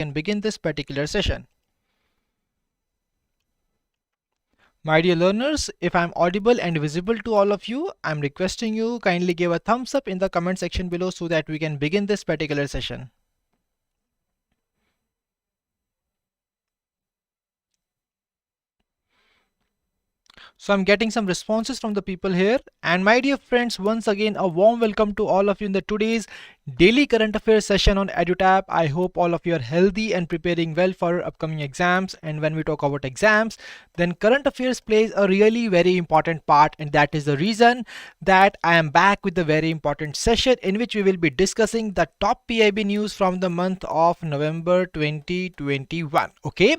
can begin this particular session. My dear learners, if I'm audible and visible to all of you, I'm requesting you kindly give a thumbs up in the comment section below so that we can begin this particular session. So I'm getting some responses from the people here. And my dear friends, once again, a warm welcome to all of you in the today's daily current affairs session on EduTap. I hope all of you are healthy and preparing well for upcoming exams. And when we talk about exams, then current affairs plays a really very important part. And that is the reason that I am back with a very important session in which we will be discussing the top PIB news from the month of November 2021. Okay.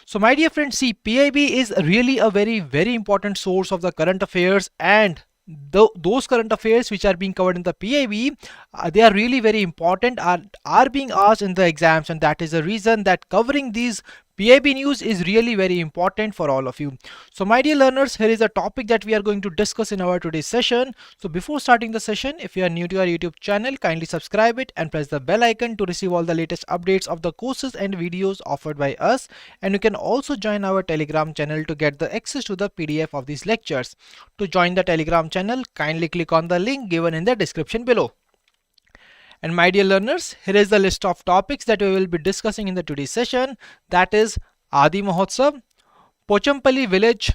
So my dear friends, see, PIB is really a very important source of the current affairs, and those current affairs which are being covered in the PIB, they are really very important, are being asked in the exams, and that is the reason that covering these PIB news is really very important for all of you. So my dear learners, here is a topic that we are going to discuss in our today's session. So before starting the session, if you are new to our YouTube channel, kindly subscribe it and press the bell icon to receive all the latest updates of the courses and videos offered by us. And you can also join our Telegram channel to get the access to the PDF of these lectures. To join the Telegram channel, kindly click on the link given in the description below. And my dear learners, here is the list of topics that we will be discussing in the today's session. That is Adi Mahotsav, Pochampali village,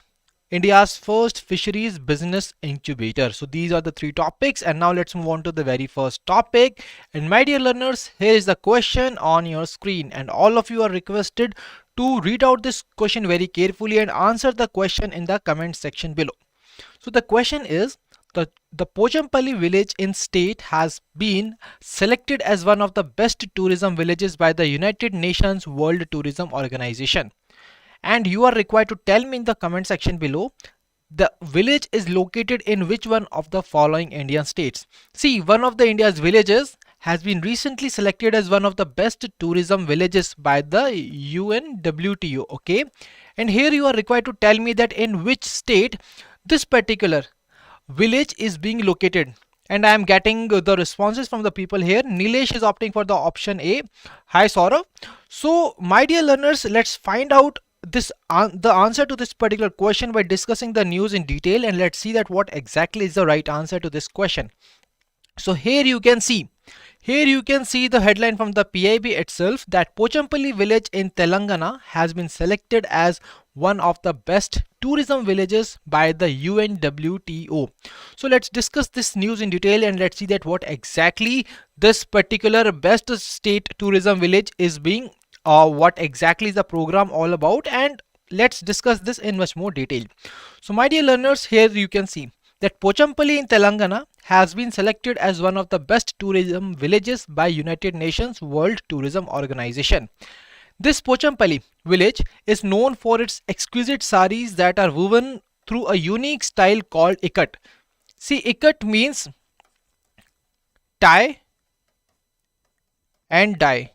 India's first fisheries business incubator. So these are the three topics, and now let's move on to the very first topic. And my dear learners, here is the question on your screen, and all of you are requested to read out this question very carefully and answer the question in the comment section below. So the question is, the Pochampali village in state has been selected as one of the best tourism villages by the United Nations World Tourism Organization. And you are required to tell me in the comment section below, the village is located in which one of the following Indian states. See, one of the India's villages has been recently selected as one of the best tourism villages by the UNWTO. Okay, and here you are required to tell me that in which state this particular village is being located. And I am getting the responses from the people here. Nilesh is opting for the option A. Hi Saurav. So my dear learners, let's find out the answer to this particular question by discussing the news in detail, and let's see that what exactly is the right answer to this question. So here you can see the headline from the PIB itself, that Pochampali village in Telangana has been selected as one of the best tourism villages by the UNWTO. So let's discuss this news in detail, and let's see that what exactly this particular best state tourism village is being, what exactly is the program all about, and let's discuss this in much more detail. So my dear learners, here you can see that Pochampali in Telangana has been selected as one of the best tourism villages by United Nations World Tourism Organization. This Pochampali village is known for its exquisite saris that are woven through a unique style called ikat. See, ikat means tie and dye.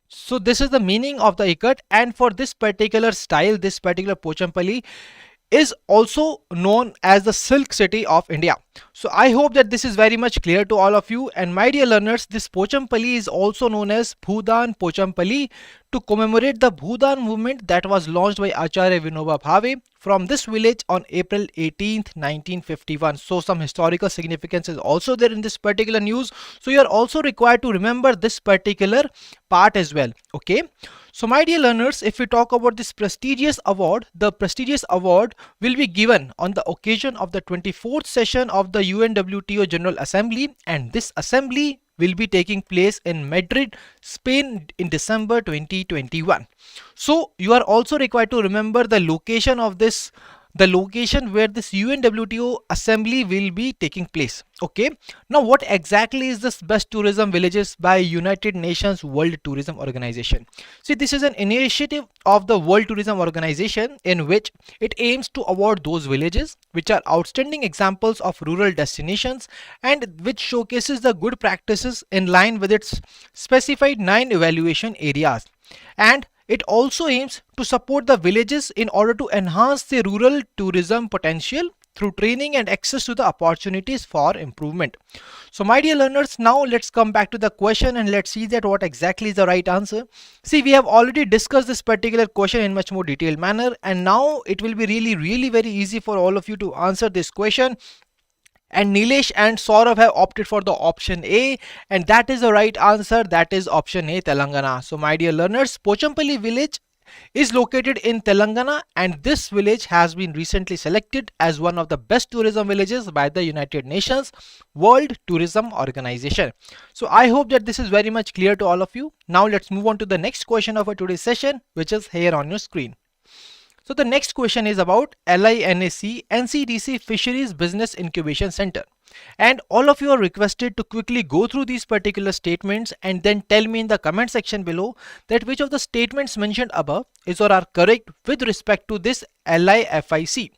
So this is the meaning of the ikat, and for this particular style, this particular Pochampali is also known as the silk city of India. So I hope that this is very much clear to all of you. And my dear learners, this Pochampali is also known as Bhudan Pochampali to commemorate the Bhudan movement that was launched by Acharya Vinoba Bhave from this village on April 18th, 1951. So some historical significance is also there in this particular news. So you are also required to remember this particular part as well. Okay. So my dear learners, if we talk about this prestigious award, the prestigious award will be given on the occasion of the 24th session of the UNWTO General Assembly, and this assembly will be taking place in Madrid, Spain in December 2021. So you are also required to remember the location of this, the location where this UNWTO assembly will be taking place. Okay, now what exactly is this best tourism villages by United Nations World Tourism Organization? See, this is an initiative of the World Tourism Organization in which it aims to award those villages which are outstanding examples of rural destinations and which showcases the good practices in line with its specified 9 evaluation areas. And it also aims to support the villages in order to enhance their rural tourism potential through training and access to the opportunities for improvement. So my dear learners, now let's come back to the question and let's see that what exactly is the right answer. See, we have already discussed this particular question in much more detailed manner, and now it will be really very easy for all of you to answer this question. And Nilesh and Saurav have opted for the option A, and that is the right answer. That is option A, Telangana. So my dear learners, Pochampali village is located in Telangana, and this village has been recently selected as one of the best tourism villages by the United Nations World Tourism Organization. So I hope that this is very much clear to all of you. Now let's move on to the next question of our today's session, which is here on your screen. So the next question is about LINAC NCDC Fisheries Business Incubation Center. And all of you are requested to quickly go through these particular statements and then tell me in the comment section below that which of the statements mentioned above is or are correct with respect to this LIFIC.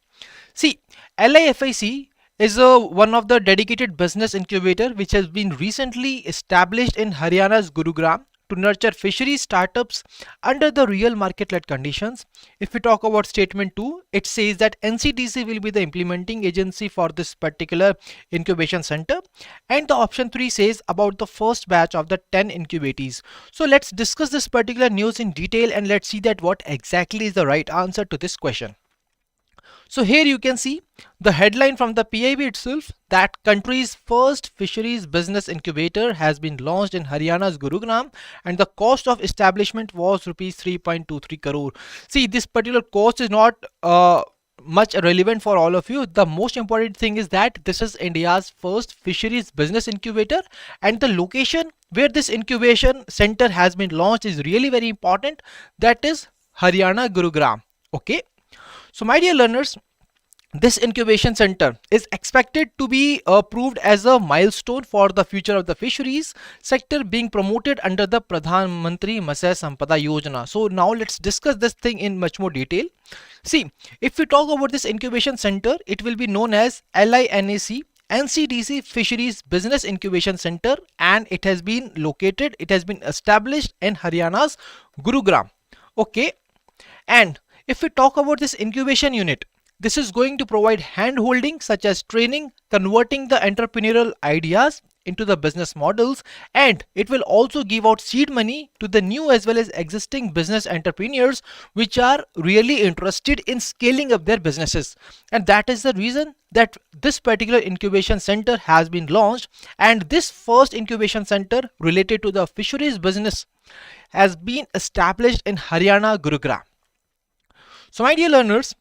See, LIFIC is one of the dedicated business incubator which has been recently established in Haryana's Gurugram to nurture fisheries startups under the real market-led conditions. If we talk about statement 2, it says that NCDC will be the implementing agency for this particular incubation center, and the option 3 says about the first batch of the 10 incubatees. So let's discuss this particular news in detail and let's see that what exactly is the right answer to this question. So here you can see the headline from the PIB itself that country's first fisheries business incubator has been launched in Haryana's Gurugram, and the cost of establishment was rupees 3.23 crore. See, this particular cost is not much relevant for all of you. The most important thing is that this is India's first fisheries business incubator, and the location where this incubation center has been launched is really very important. That is Haryana Gurugram. Okay. So my dear learners, this incubation center is expected to be approved as a milestone for the future of the fisheries sector being promoted under the Pradhan Mantri Matsya Sampada Yojana. So now let's discuss this thing in much more detail. See, if we talk about this incubation center, it will be known as LINAC NCDC Fisheries Business Incubation Center, and it has been established in Haryana's Gurugram. Okay, and if we talk about this incubation unit, this is going to provide hand-holding such as training, converting the entrepreneurial ideas into the business models, and it will also give out seed money to the new as well as existing business entrepreneurs which are really interested in scaling up their businesses. And that is the reason that this particular incubation center has been launched, and this first incubation center related to the fisheries business has been established in Haryana, Gurugram. So my dear learners,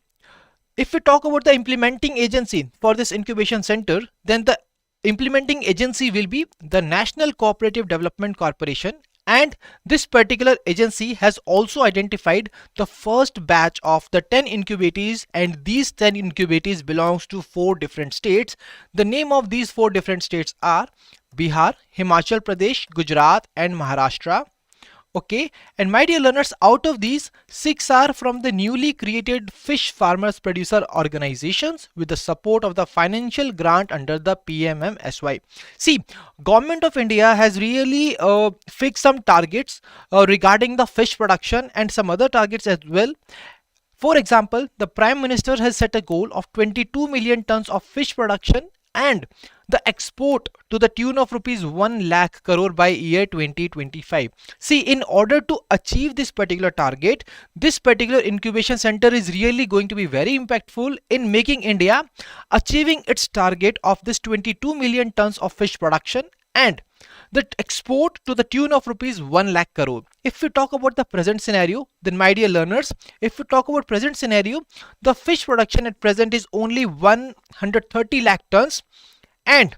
if we talk about the implementing agency for this incubation center, then the implementing agency will be the National Cooperative Development Corporation, and this particular agency has also identified the first batch of the 10 incubatees, and these 10 incubatees belongs to 4 different states. The name of these 4 different states are Bihar, Himachal Pradesh, Gujarat and Maharashtra. Okay, and my dear learners, out of these, 6 are from the newly created fish farmers producer organizations with the support of the financial grant under the PMMSY. See, Government of India has really fixed some targets regarding the fish production and some other targets as well. For example, the Prime Minister has set a goal of 22 million tons of fish production and the export to the tune of rupees 1 lakh crore by year 2025. See, in order to achieve this particular target, this particular incubation center is really going to be very impactful in making India achieving its target of this 22 million tons of fish production and the export to the tune of rupees 1 lakh crore. If we talk about the present scenario, then my dear learners, if we talk about present scenario, the fish production at present is only 130 lakh tons and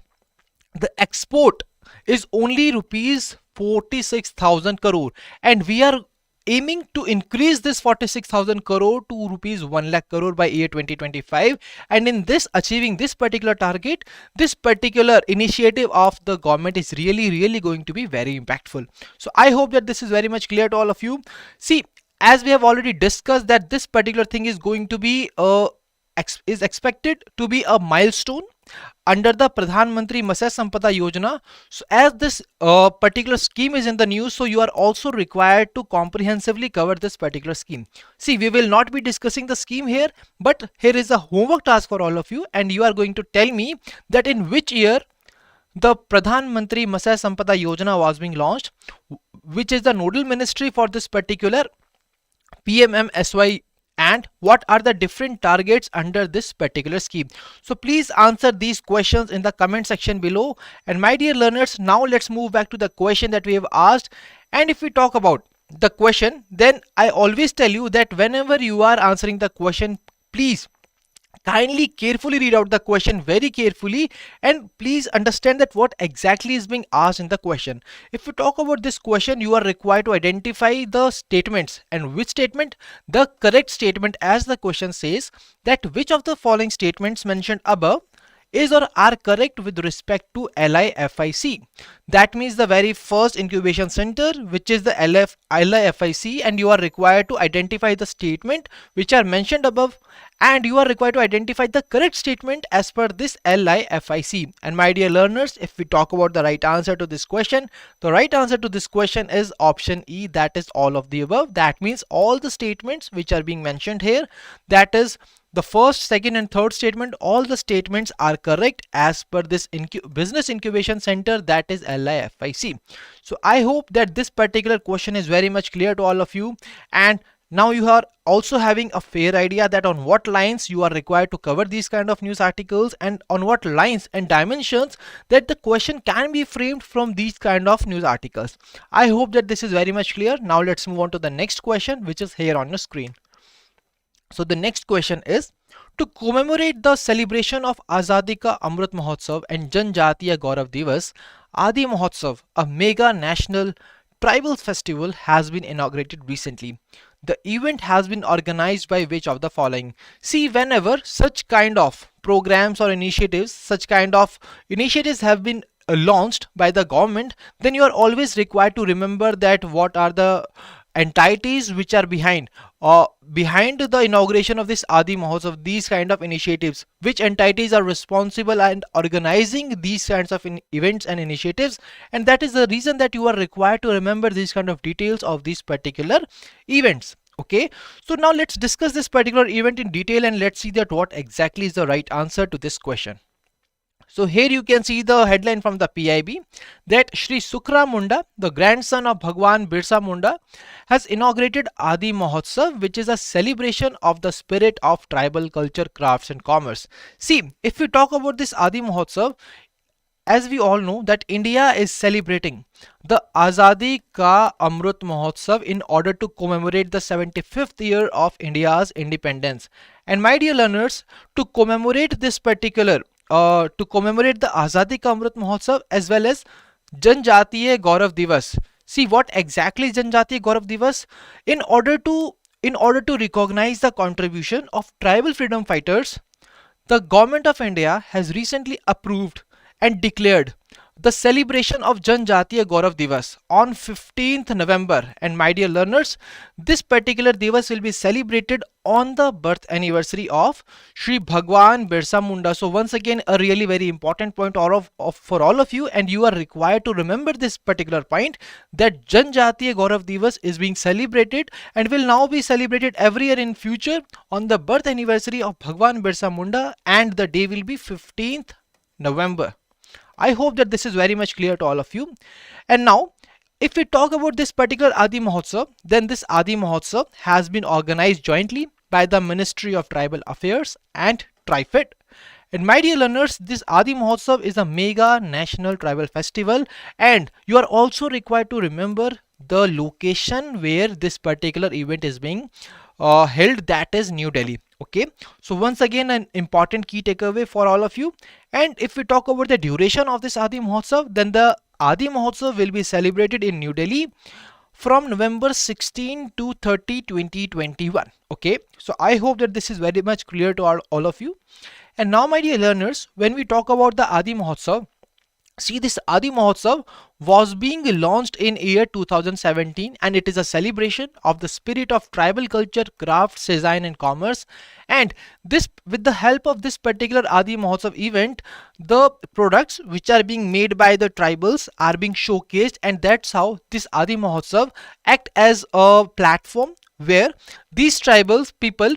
the export is only rupees 46,000 crore, and we are aiming to increase this 46,000 crore to rupees 1 lakh crore by year 2025. And in this, achieving this particular target, this particular initiative of the government is really going to be very impactful. So I hope that this is very much clear to all of you. See, as we have already discussed that this particular thing is going to be is expected to be a milestone under the Pradhan Mantri Matsya Sampada Yojana. So as this particular scheme is in the news, so you are also required to comprehensively cover this particular scheme. See, we will not be discussing the scheme here, but here is a homework task for all of you, and you are going to tell me that in which year the Pradhan Mantri Matsya Sampada Yojana was being launched, which is the nodal ministry for this particular PMMSY, and what are the different targets under this particular scheme. So please answer these questions in the comment section below. And my dear learners, now let's move back to the question that we have asked. And if we talk about the question, then I always tell you that whenever you are answering the question, please kindly carefully read out the question very carefully, and please understand that what exactly is being asked in the question. If we talk about this question, you are required to identify the statements. And which statement? The correct statement, as the question says, that which of the following statements mentioned above is or are correct with respect to LIFIC. That means the very first incubation center, which is the LIFIC, and you are required to identify the statement which are mentioned above, and you are required to identify the correct statement as per this LIFIC. And my dear learners, if we talk about the right answer to this question, the right answer to this question is option E, that is all of the above. That means all the statements which are being mentioned here, that is the first, second and third statement, all the statements are correct as per this business incubation center, that is LIFIC. So I hope that this particular question is very much clear to all of you, and now you are also having a fair idea that on what lines you are required to cover these kind of news articles, and on what lines and dimensions that the question can be framed from these kind of news articles. I hope that this is very much clear. Now let's move on to the next question, which is here on your screen. So the next question is, to commemorate the celebration of Azadi Ka Amrit Mahotsav and Janjatiya Gaurav Divas, Adi Mahotsav, a mega national tribal festival, has been inaugurated recently. The event has been organized by which of the following? See, whenever such kind of programs or initiatives, such kind of initiatives have been launched by the government, then you are always required to remember that what are the entities which are behind the inauguration of this Adi Mahotsav, these kind of initiatives, which entities are responsible and organizing these kinds of events and initiatives, and that is the reason that you are required to remember these kind of details of these particular events. Okay, so now let's discuss this particular event in detail, and let's see that what exactly is the right answer to this question. So here you can see the headline from the PIB that Shri Sukra Munda, the grandson of Bhagwan Birsa Munda, has inaugurated Adi Mahotsav, which is a celebration of the spirit of tribal culture, crafts and commerce. See, if we talk about this Adi Mahotsav, as we all know that India is celebrating the Azadi Ka Amrit Mahotsav in order to commemorate the 75th year of India's independence. And my dear learners, to commemorate this particular to commemorate the Azadi Ka Amrit Mahotsav as well as Janjatiya Gaurav Divas. See, what exactly is Janjatiya Gaurav Divas? In order to recognize the contribution of tribal freedom fighters, the government of India has recently approved and declared the celebration of Janjatiya Gaurav Divas on 15th November. And my dear learners, this particular Divas will be celebrated on the birth anniversary of Shri Bhagwan Birsa Munda. So once again, a really very important point for all of you, and you are required to remember this particular point, that Janjatiya Gaurav Divas is being celebrated and will now be celebrated every year in future on the birth anniversary of Bhagwan Birsa Munda, and the day will be 15th November. I hope that this is very much clear to all of you. And now, if we talk about this particular Adi Mahotsav, then this Adi Mahotsav has been organized jointly by the Ministry of Tribal Affairs and TriFed. And my dear learners, this Adi Mahotsav is a mega national tribal festival, and you are also required to remember the location where this particular event is being held, that is New Delhi. Okay, so once again, an important key takeaway for all of you. And if we talk about the duration of this Adi Mahotsav, then the Adi Mahotsav will be celebrated in New Delhi from November 16 to 30, 2021. Okay, so I hope that this is very much clear to all of you. And now, my dear learners, when we talk about the Adi Mahotsav, See, this Adi Mahotsav was being launched in year 2017, and it is a celebration of the spirit of tribal culture, crafts, design and commerce. And this, with the help of this particular Adi Mahotsav event, the products which are being made by the tribals are being showcased, and that's how this Adi Mahotsav act as a platform where these tribal people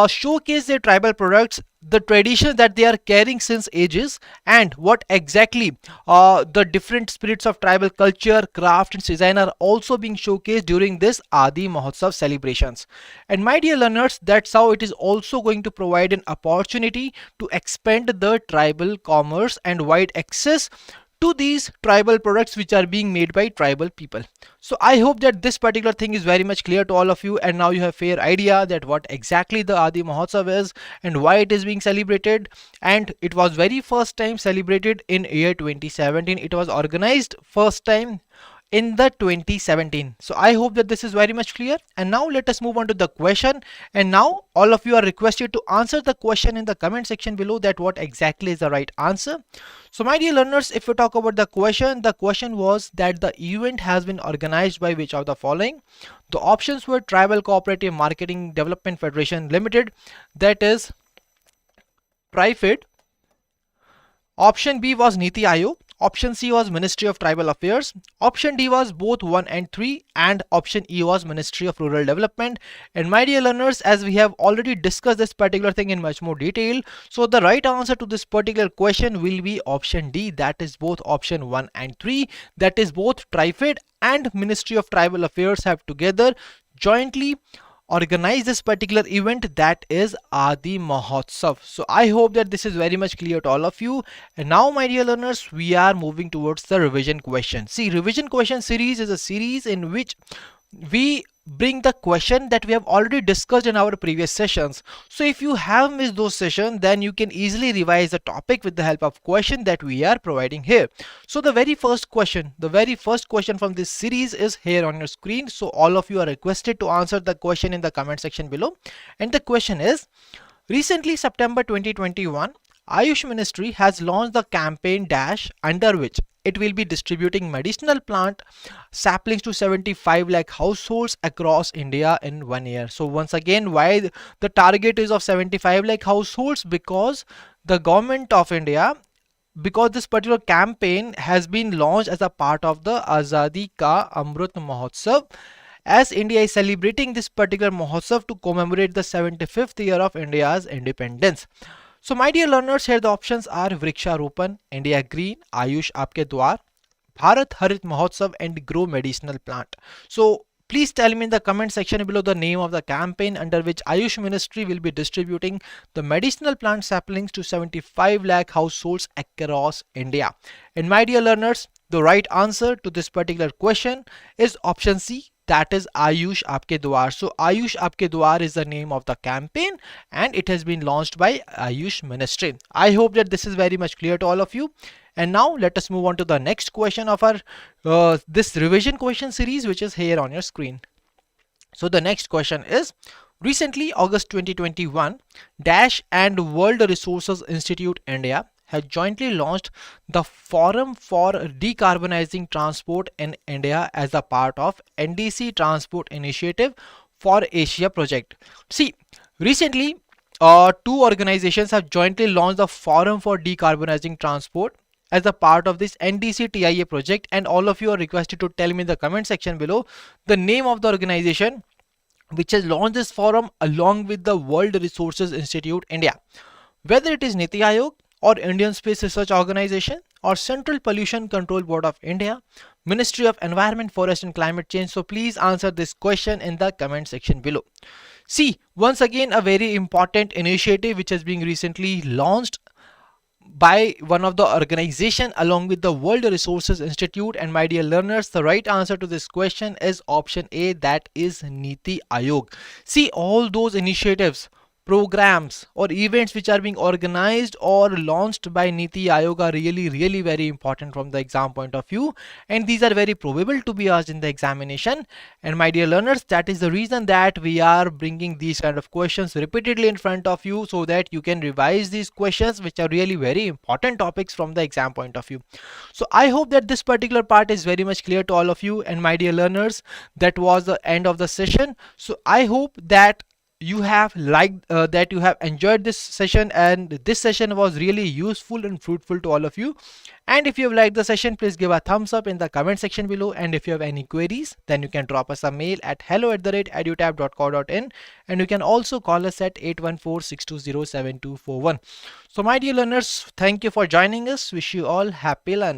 showcase their tribal products, the traditions that they are carrying since ages, and what exactly the different spirits of tribal culture, craft and design are also being showcased during this Adi Mahotsav celebrations. And my dear learners, that's how it is also going to provide an opportunity to expand the tribal commerce and wide access to these tribal products which are being made by tribal people. So I hope that this particular thing is very much clear to all of you, and now you have fair idea that what exactly the Adi Mahotsav is and why it is being celebrated. And it was very first time celebrated in year 2017. It was organized first time in the 2017. So I hope that this is very much clear, and now let us move on to the question. And now all of you are requested to answer the question in the comment section below, that what exactly is the right answer. So my dear learners, if we talk about the question was that the event has been organized by which of the following. The options were Tribal Cooperative Marketing Development Federation Limited, that is TriFed. Option B was Niti Aayog. Option C was Ministry of Tribal Affairs. Option D was both 1 and 3, and option E was Ministry of Rural Development. And my dear learners, as we have already discussed this particular thing in much more detail, so the right answer to this particular question will be option D, that is both option 1 and 3, that is both TriFed and Ministry of Tribal Affairs have together jointly organize this particular event, that is Adi Mahotsav. So I hope that this is very much clear to all of you. And now my dear learners, we are moving towards the revision question. See, revision question series is a series in which we bring the question that we have already discussed in our previous sessions. So if you have missed those sessions, then you can easily revise the topic with the help of question that we are providing here. So the very first question from this series is here on your screen. So all of you are requested to answer the question in the comment section below. And the question is, recently September 2021, Ayush Ministry has launched the campaign dash, under which it will be distributing medicinal plant saplings to 75 lakh households across India in 1 year. So once again, why the target is of 75 lakh households? Because the government of India, because this particular campaign has been launched as a part of the Azadi Ka Amrut Mahotsav, as India is celebrating this particular Mahotsav to commemorate the 75th year of India's independence. So my dear learners, here the options are Vriksharopan, India Green, Ayush Aapke Dwar, Bharat Harit Mahotsav and Grow Medicinal Plant. So please tell me in the comment section below the name of the campaign under which Ayush Ministry will be distributing the medicinal plant saplings to 75 lakh households across India. And my dear learners, the right answer to this particular question is option C, that is Ayush Aapke Dwar. So Ayush Aapke Dwar is the name of the campaign, and it has been launched by Ayush Ministry. I hope that this is very much clear to all of you. And now let us move on to the next question of our this revision question series, which is here on your screen. So the next question is, recently August 2021, Dash and World Resources Institute India has jointly launched the Forum for Decarbonizing Transport in India as a part of NDC Transport Initiative for Asia project. See, recently two organizations have jointly launched the Forum for Decarbonizing Transport as a part of this NDC TIA project, and all of you are requested to tell me in the comment section below the name of the organization which has launched this forum along with the World Resources Institute India. Whether it is Niti Aayog or Indian Space Research Organization or Central Pollution Control Board of India, Ministry of Environment, Forest and Climate Change. So please answer this question in the comment section below. See, once again, a very important initiative which has been recently launched by one of the organization along with the World Resources Institute. And my dear learners, the right answer to this question is option A, that is Niti Aayog. See, all those initiatives programs or events which are being organized or launched by Niti Aayog are really very important from the exam point of view, and these are very probable to be asked in the examination. And my dear learners, that is the reason that we are bringing these kind of questions repeatedly in front of you, so that you can revise these questions, which are really very important topics from the exam point of view. So I hope that this particular part is very much clear to all of you. And my dear learners, that was the end of the session. So I hope that you have liked that you have enjoyed this session, and this session was really useful and fruitful to all of you. And if you have liked the session, please give a thumbs up in the comment section below. And if you have any queries, then you can drop us a mail at hello@edutap.co.in, and you can also call us at 814-620-7241. So my dear learners, thank you for joining us. Wish you all happy learning.